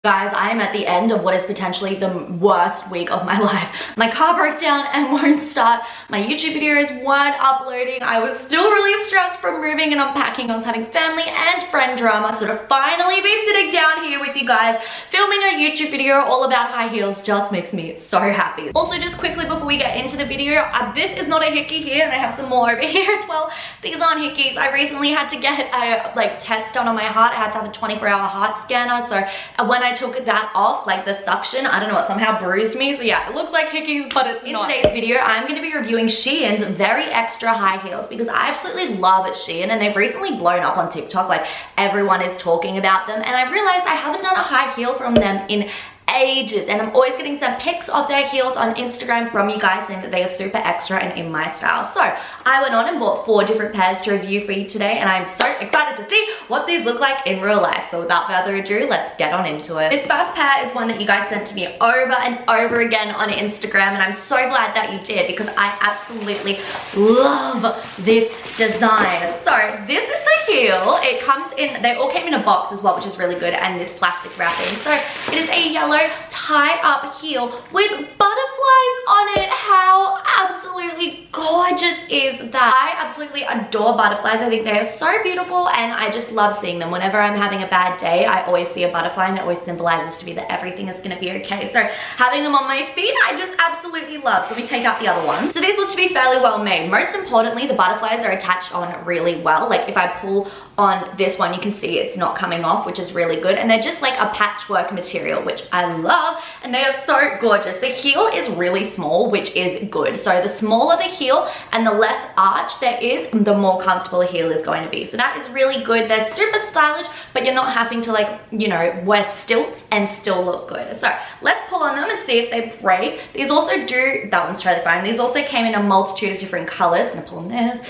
Guys, I am at the end of what is potentially the worst week of my life. My car broke down and won't start. My YouTube videos weren't uploading. I was still really stressed from moving and unpacking. I was having family and friend drama. So to finally be sitting down here with you guys, filming a YouTube video all about high heels just makes me so happy. Also, just quickly before we get into the video, this is not a hickey here, and I have some more over here as well. These aren't hickeys. I recently had to get a test done on my heart. I had to have a 24-hour heart scanner. So when I took that off, like the suction, I don't know, it somehow bruised me. So yeah, it looks like hickeys, but it's not. In today's video, I'm going to be reviewing Shein's very extra high heels because I absolutely love Shein, and they've recently blown up on TikTok. Like, everyone is talking about them, and I realized I haven't done a high heel from them in ages, and I'm always getting some pics of their heels on Instagram from you guys saying that they are super extra and in my style. So I went on and bought 4 different pairs to review for you today, and I'm so excited to see what these look like in real life. So without further ado, let's get on into it. This first pair is one that you guys sent to me over and over again on Instagram, and I'm so glad that you did because I absolutely love this design. So this is the heel. It comes in, they all came in a box as well, which is really good, and this plastic wrapping. So it is a yellow tie-up heel with butterflies on it. How absolutely gorgeous is that? I absolutely adore butterflies. I think they are so beautiful, and I just love seeing them. Whenever I'm having a bad day, I always see a butterfly, and it always symbolizes to me that everything is going to be okay. So having them on my feet, I just absolutely love. So let me take out the other one. So these look to be fairly well made. Most importantly, the butterflies are attached on really well. Like, if I pull on this one, you can see it's not coming off, which is really good. And they're just like a patchwork material, which I love, and they are so gorgeous. The heel is really small, which is good. So the smaller the heel and the less arch there is, the more comfortable a heel is going to be. So that is really good. They're super stylish, but you're not having to, like, you know, wear stilts and still look good. So let's pull on them and see if they break. These also do, that one's totally fine. These also came in a multitude of different colors. I'm gonna pull on this.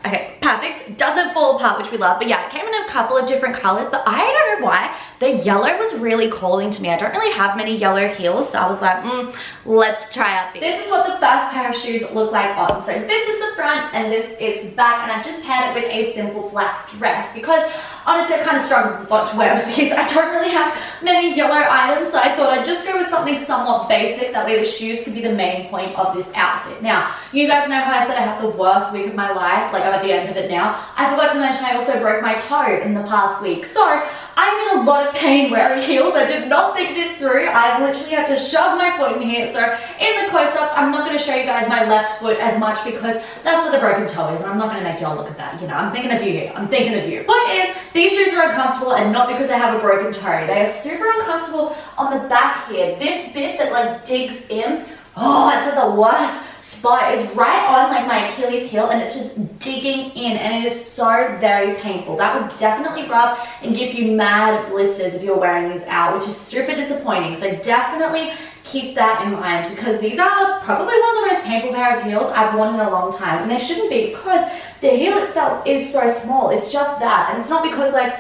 Okay, perfect. Doesn't fall apart, which we love. But yeah, it came in a couple of different colors, but I don't know why. The yellow was really calling to me. I don't really have many yellow heels, so I was like, let's try out these. This is what the first pair of shoes look like on. So this is the front and this is back, and I've just paired it with a simple black dress because honestly, I kind of struggled with what to wear with these. I don't really have many yellow items, so I thought I'd just go with something somewhat basic. That way the shoes could be the main point of this outfit. Now, you guys know how I said I have the worst week of my life. Like, I'm at the end of it now. I forgot to mention I also broke my toe in the past week. So I'm in a lot of pain wearing heels. I did not think this through. I literally had to shove my foot in here. So in the close-ups, I'm not going to show you guys my left foot as much because that's where the broken toe is, and I'm not going to make y'all look at that. You know, I'm thinking of you here. I'm thinking of you. Point is, these shoes are uncomfortable, and not because I have a broken toe. They are super uncomfortable on the back here. This bit that like digs in, oh, it's at the worst spot. Is right on like my Achilles heel, and it's just digging in, and it is so very painful. That would definitely rub and give you mad blisters if you're wearing these out, which is super disappointing. So definitely keep that in mind because these are probably one of the most painful pair of heels I've worn in a long time, and they shouldn't be because the heel itself is so small. It's just that, and it's not because like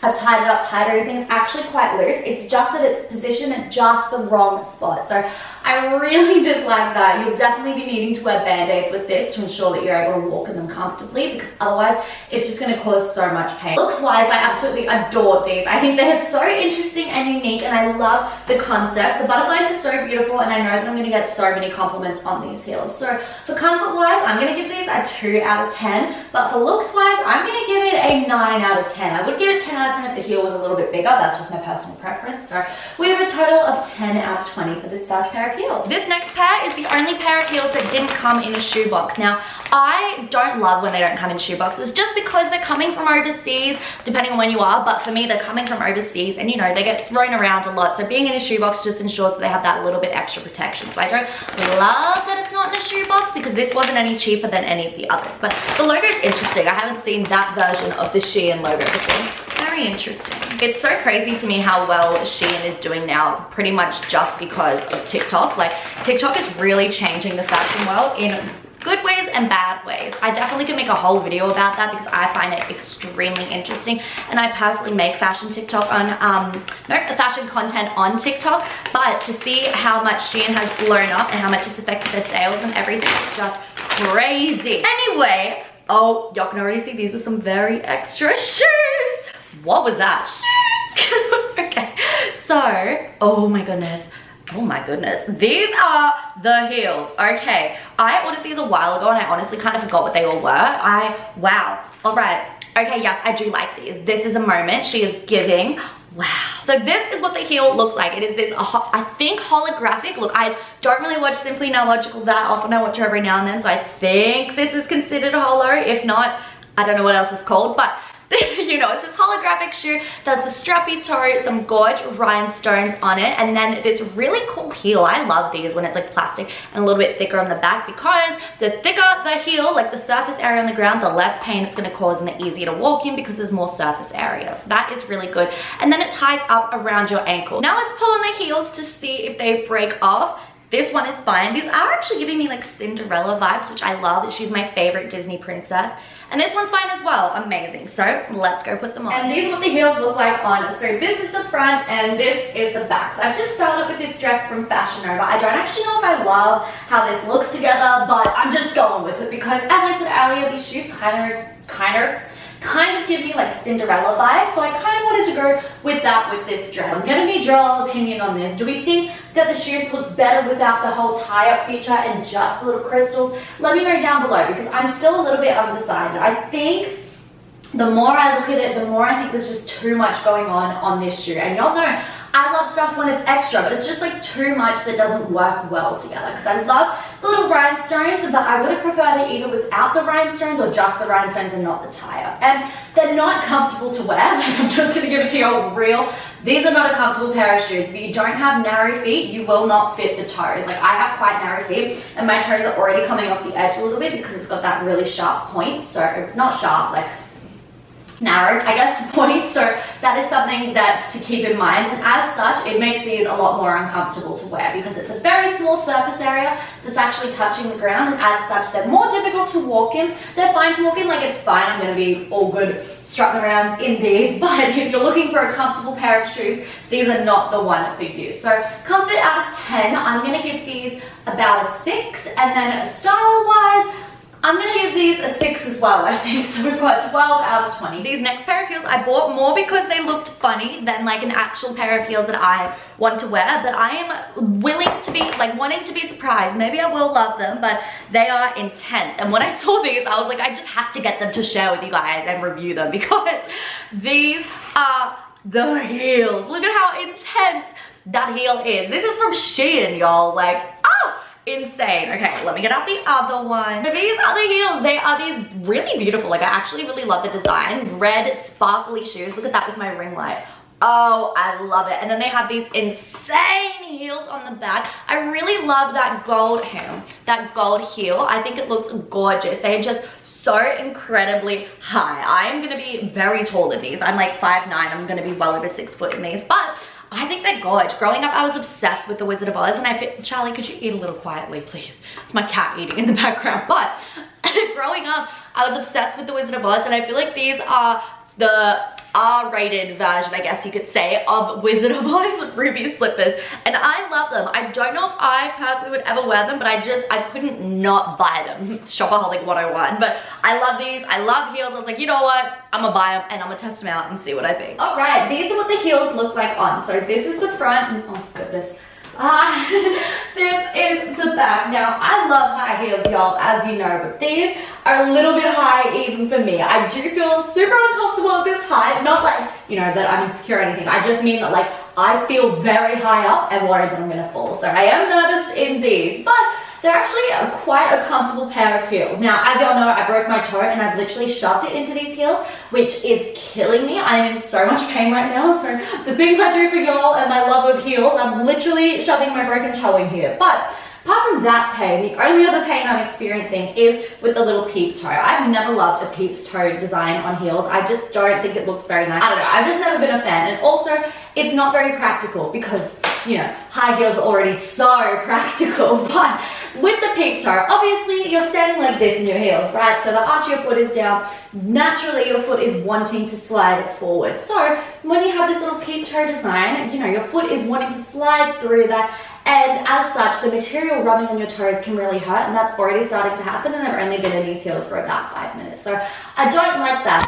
I've tied it up tight or anything. It's actually quite loose. It's just that it's positioned at just the wrong spot. So I really dislike that. You'll definitely be needing to wear band-aids with this to ensure that you're able to walk in them comfortably, because otherwise it's just going to cause so much pain. Looks-wise, I absolutely adore these. I think they're so interesting and unique, and I love the concept. The butterflies are so beautiful, and I know that I'm going to get so many compliments on these heels. So for comfort-wise, I'm going to give these a 2 out of 10, but for looks-wise, I'm going to give it a 9 out of 10. I would give it 10 out of 10 if the heel was a little bit bigger. That's just my personal preference. So we have a total of 10 out of 20 for this first pair of heels. This next pair is the only pair of heels that didn't come in a shoebox. Now, I don't love when they don't come in shoeboxes just because they're coming from overseas, depending on when you are, but for me, they're coming from overseas, and you know, they get thrown around a lot. So being in a shoebox just ensures that they have that little bit extra protection. So I don't love that it's not in a shoebox because this wasn't any cheaper than any of the others. But the logo is interesting. I haven't seen that version of the Shein logo before. Very interesting. It's so crazy to me how well Shein is doing now, pretty much just because of TikTok. Like, TikTok is really changing the fashion world in good ways and bad ways. I definitely could make a whole video about that because I find it extremely interesting, and I personally make fashion TikTok on fashion content on TikTok, but to see how much Shein has blown up and how much it's affected their sales and everything is just crazy. Anyway, oh, y'all can already see these are some very extra shoes. What was that? Shoes. Okay, So, oh my goodness. Oh my goodness, these are the heels. Okay, I ordered these a while ago and I honestly kind of forgot what they all were. Wow, all right. Okay, yes, I do like these. This is a moment. She is giving. Wow. So this is what the heel looks like. It is this, I think, holographic look. I don't really watch Simply Nailogical that often. I watch her every now and then, so I think this is considered holo. If not, I don't know what else it's called, but you know, it's this holographic shoe. There's the strappy toe, some gorge rhinestones on it, and then this really cool heel. I love these when it's like plastic and a little bit thicker on the back, because the thicker the heel, like the surface area on the ground, the less pain it's going to cause and the easier to walk in because there's more surface area. So that is really good. And then it ties up around your ankle. Now let's pull on the heels to see if they break off. This one is fine. These are actually giving me like Cinderella vibes, which I love. She's my favorite Disney princess. And this one's fine as well. Amazing. So let's go put them on. And these are what the heels look like on. So this is the front and this is the back. So I've just started with this dress from Fashion Nova. I don't actually know if I love how this looks together, but I'm just going with it because, as I said earlier, these shoes kind of give me like Cinderella vibes, so I kind of wanted to go with that with this dress. I'm gonna need your opinion on this. Do we think that the shoes look better without the whole tie-up feature and just the little crystals? Let me know down below, because I'm still a little bit undecided. I think the more I look at it, the more I think there's just too much going on this shoe. And y'all know I love stuff when it's extra, but it's just like too much that doesn't work well together, because I love the little rhinestones, but I would have preferred it either without the rhinestones or just the rhinestones and not the tie-up. And they're not comfortable to wear. Like, I'm just gonna give it to you all real. These are not a comfortable pair of shoes. If you don't have narrow feet, you will not fit the toes. Like, I have quite narrow feet and my toes are already coming off the edge a little bit because it's got that really sharp point. So, not sharp, like narrow, I guess, point. So that is something that to keep in mind, and as such it makes these a lot more uncomfortable to wear because it's a very small surface area that's actually touching the ground, and as such they're more difficult to walk in. They're fine to walk in, like it's fine, I'm going to be all good strutting around in these, but if you're looking for a comfortable pair of shoes, these are not the one for you. So comfort out of 10, I'm going to give these about a 6, and then style wise I'm gonna give these a 6 as well, I think. So we've got 12 out of 20. These next pair of heels I bought more because they looked funny than like an actual pair of heels that I want to wear, but I am willing to be, like, wanting to be surprised. Maybe I will love them, but they are intense. And when I saw these, I was like, I just have to get them to share with you guys and review them because these are the heels. Look at how intense that heel is. This is from Shein, y'all. Like, insane. Okay, let me get out the other one. So these other heels, they are these really beautiful. Like, I actually really love the design. Red sparkly shoes. Look at that with my ring light. Oh, I love it. And then they have these insane heels on the back. I really love that gold heel. I think it looks gorgeous. They're just so incredibly high. I am gonna be very tall in these. I'm like 5'9". I'm gonna be well over 6 foot in these, but I think they're gorgeous. Growing up, I was obsessed with The Wizard of Oz, and Charlie, could you eat a little quietly, please? It's my cat eating in the background. But growing up, I was obsessed with The Wizard of Oz, and I feel like these are the R-rated version, I guess you could say, of Wizard of Oz ruby slippers, and I love them. I don't know if I personally would ever wear them, but I couldn't not buy them. Shopaholic 101. But I love these. I love heels. I was like, you know what? I'm gonna buy them and I'm gonna test them out and see what I think. All right, these are what the heels look like on. So this is the front. Oh goodness. This is the back. Now, I love high heels, y'all, as you know, but these are a little bit high even for me. I do feel super uncomfortable at this height. Not like, you know, that I'm insecure or anything. I just mean that, like, I feel very high up and worried that I'm gonna fall. So I am nervous in these, but they're actually quite a comfortable pair of heels. Now, as y'all know, I broke my toe and I've literally shoved it into these heels, which is killing me. I am in so much pain right now. So the things I do for y'all and my love of heels, I'm literally shoving my broken toe in here. But apart from that pain, the only other pain I'm experiencing is with the little peep toe. I've never loved a peep's toe design on heels. I just don't think it looks very nice. I don't know, I've just never been a fan. And also, it's not very practical because, you know, high heels are already so practical. But with the peep toe, obviously you're standing like this in your heels, right? So the arch of your foot is down. Naturally, your foot is wanting to slide forward. So when you have this little peep toe design, you know, your foot is wanting to slide through that. And as such, the material rubbing on your toes can really hurt, and that's already starting to happen, and I've only been in these heels for about 5 minutes. So I don't like that.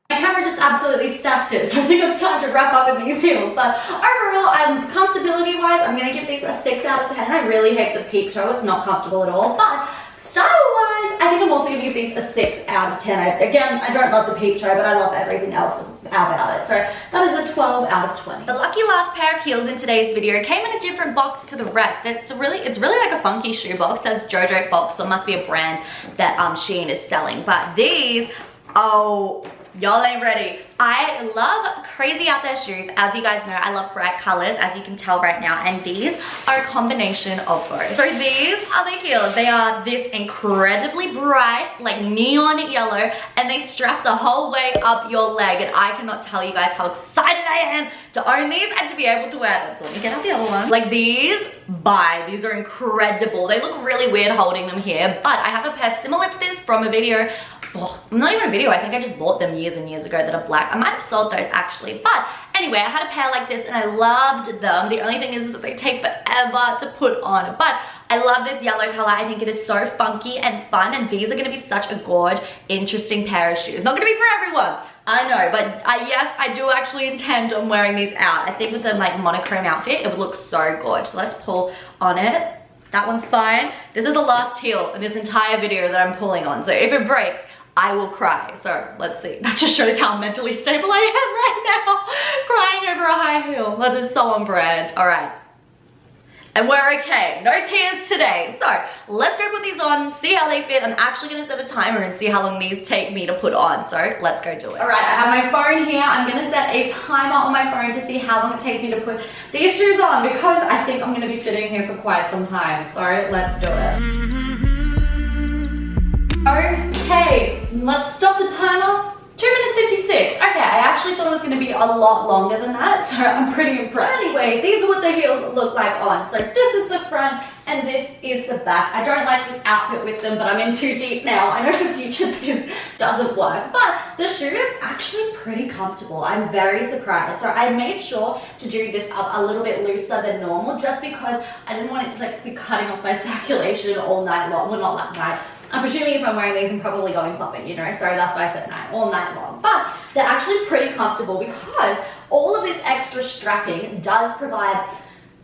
I camera just absolutely stacked it, so I think it's time to wrap up in these heels. But overall, comfortability-wise, I'm gonna give these a 6 out of 10. I really hate the peep toe, it's not comfortable at all. But style-wise, I think I'm also gonna give these a 6 out of 10. Again, I don't love the peep toe, but I love everything else about it. So that is a 12 out of 20. The lucky last pair of heels in today's video came in a different box to the rest. It's really like a funky shoe box. It says Jojo box, so it must be a brand that Shein is selling. But these, oh, y'all ain't ready. I love crazy out there shoes. As you guys know, I love bright colors, as you can tell right now, and these are a combination of both. So these are the heels. They are this incredibly bright, like neon yellow, and they strap the whole way up your leg, and I cannot tell you guys how excited I am to own these and to be able to wear them. So let me get out the other one. Like these, these are incredible. They look really weird holding them here, but I have a pair similar to this from a video. Oh, not even a video, I think I just bought them years and years ago that are black. I might have sold those actually, but anyway, I had a pair like this and I loved them. The only thing is that they take forever to put on, but I love this yellow color. I think it is so funky and fun, and these are gonna be such a gorge, interesting pair of shoes. Not gonna be for everyone, I know, but yes, I do actually intend on wearing these out. I think with the like monochrome outfit, it would look so gorgeous. So let's pull on it. That one's fine. This is the last heel in this entire video that I'm pulling on, so if it breaks, I will cry. So let's see. That just shows how mentally stable I am right now. Crying over a high heel. That is so on brand. All right. And we're okay. No tears today. So let's go put these on, see how they fit. I'm actually gonna set a timer and see how long these take me to put on. So let's go do it. All right, I have my phone here. I'm gonna set a timer on my phone to see how long it takes me to put these shoes on, because I think I'm gonna be sitting here for quite some time. So let's do it. Okay, let's stop the timer. 2 minutes 56. Okay, I actually thought it was going to be a lot longer than that, so I'm pretty impressed. Anyway, these are what the heels look like on. So this is the front and this is the back. I don't like this outfit with them, but I'm in too deep now. I know for future this doesn't work, but the shoe is actually pretty comfortable. I'm very surprised. So I made sure to do this up a little bit looser than normal, just because I didn't want it to like be cutting off my circulation all night long. Well, not that night. I'm presuming if I'm wearing these, I'm probably going clubbing, you know, so that's why I said night, all night long. But they're actually pretty comfortable because all of this extra strapping does provide,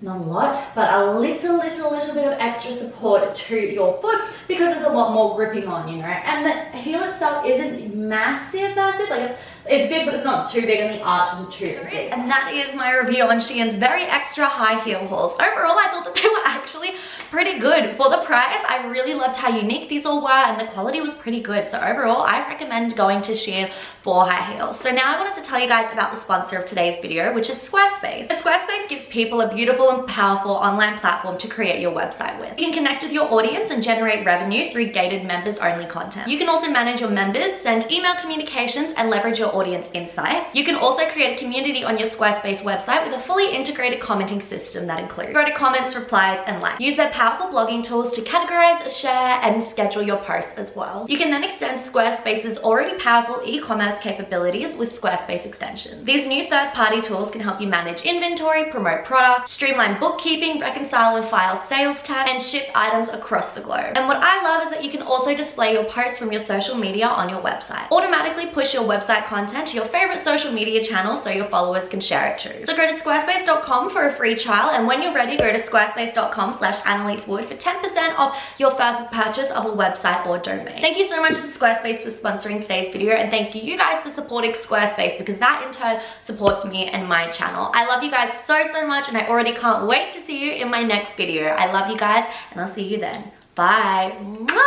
not a lot, but a little bit of extra support to your foot, because there's a lot more gripping on, you know. And the heel itself isn't massive, like it's big, but it's not too big, and the arch isn't too big. And that is my review on Shein's very extra high heel hauls. Overall, I thought that they were actually pretty good. For the price, I really loved how unique these all were, and the quality was pretty good. So overall, I recommend going to Shein for high heels. So now I wanted to tell you guys about the sponsor of today's video, which is Squarespace. Squarespace gives people a beautiful and powerful online platform to create your website with. You can connect with your audience and generate revenue through gated members-only content. You can also manage your members, send email communications, and leverage your audience insights. You can also create a community on your Squarespace website with a fully integrated commenting system that includes go to comments, replies, and likes. Use their powerful blogging tools to categorize, share, and schedule your posts as well. You can then extend Squarespace's already powerful e-commerce capabilities with Squarespace extensions. These new third-party tools can help you manage inventory, promote products, streamline bookkeeping, reconcile and file sales tax, and ship items across the globe. And what I love is that you can also display your posts from your social media on your website. Automatically push your website content to your favorite social media channels so your followers can share it too. So go to squarespace.com for a free trial, and when you're ready, go to squarespace.com/AnnaliseWood for 10% off your first purchase of a website or domain. Thank you so much to Squarespace for sponsoring today's video, and thank you guys for supporting Squarespace, because that in turn supports me and my channel. I love you guys so much, and I already can't wait to see you in my next video. I love you guys, and I'll see you then. Bye. Mwah!